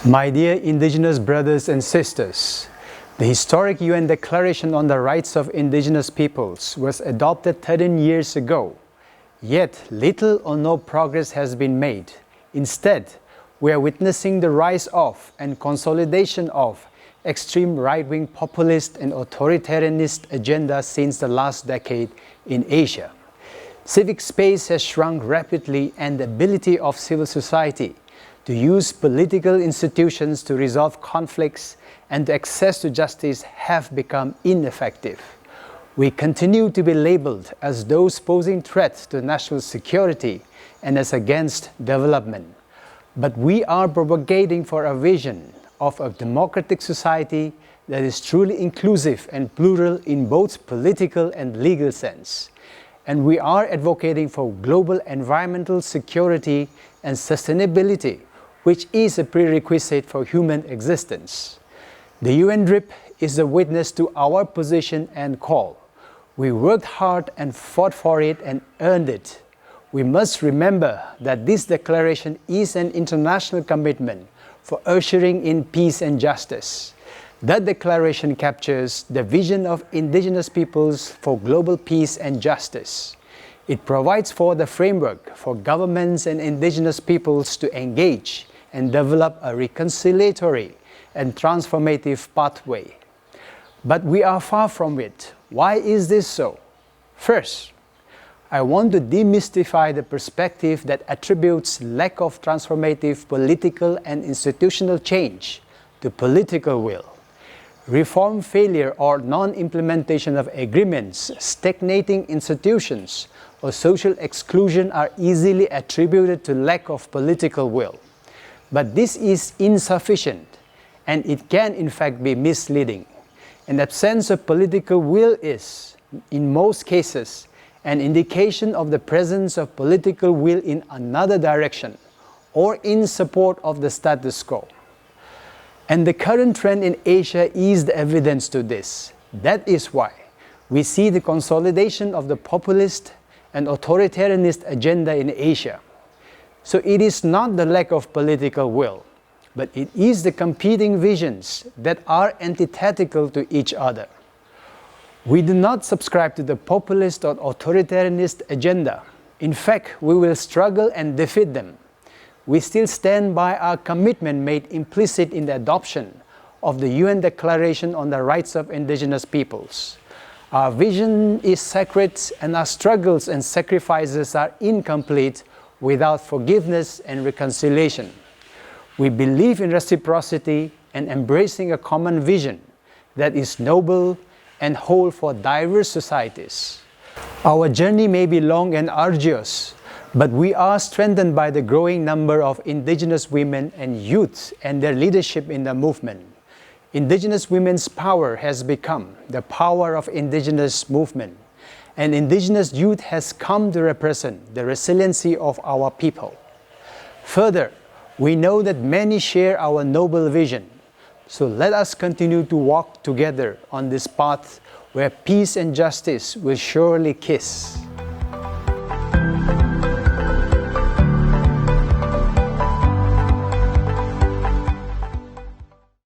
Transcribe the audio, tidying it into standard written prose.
My dear Indigenous brothers and sisters, the historic UN Declaration on the Rights of Indigenous Peoples was adopted 13 years ago, yet little or no progress has been made. Instead, we are witnessing the rise of and consolidation of extreme right-wing populist and authoritarianist agendas since the last decade in Asia. Civic space has shrunk rapidly, and the ability of civil society to use political institutions to resolve conflicts and the access to justice have become ineffective. We continue to be labeled as those posing threats to national security and as against development. But we are propagating for a vision of a democratic society that is truly inclusive and plural in both political and legal sense. And we are advocating for global environmental security and sustainability, which is a prerequisite for human existence. The UNDRIP is a witness to our position and call. We worked hard and fought for it and earned it. We must remember that this declaration is an international commitment for ushering in peace and justice. That declaration captures the vision of indigenous peoples for global peace and justice. It provides for the framework for governments and indigenous peoples to engage and develop a reconciliatory and transformative pathway. But we are far from it. Why is this so? First, I want to demystify the perspective that attributes lack of transformative political and institutional change to political will. Reform failure or non-implementation of agreements, stagnating institutions, or social exclusion are easily attributed to lack of political will. But this is insufficient, and it can in fact be misleading. An absence of political will is, in most cases, an indication of the presence of political will in another direction or in support of the status quo. And the current trend in Asia is the evidence to this. That is why we see the consolidation of the populist and authoritarianist agenda in Asia. So it is not the lack of political will, but it is the competing visions that are antithetical to each other. We do not subscribe to the populist or authoritarianist agenda. In fact, we will struggle and defeat them. We still stand by our commitment made implicit in the adoption of the UN Declaration on the Rights of Indigenous Peoples. Our vision is sacred, and our struggles and sacrifices are incomplete without forgiveness and reconciliation. We believe in reciprocity and embracing a common vision that is noble and whole for diverse societies. Our journey may be long and arduous, but we are strengthened by the growing number of indigenous women and youth and their leadership in the movement. Indigenous women's power has become the power of indigenous movement, and indigenous youth has come to represent the resiliency of our people. Further, we know that many share our noble vision. So let us continue to walk together on this path where peace and justice will surely kiss.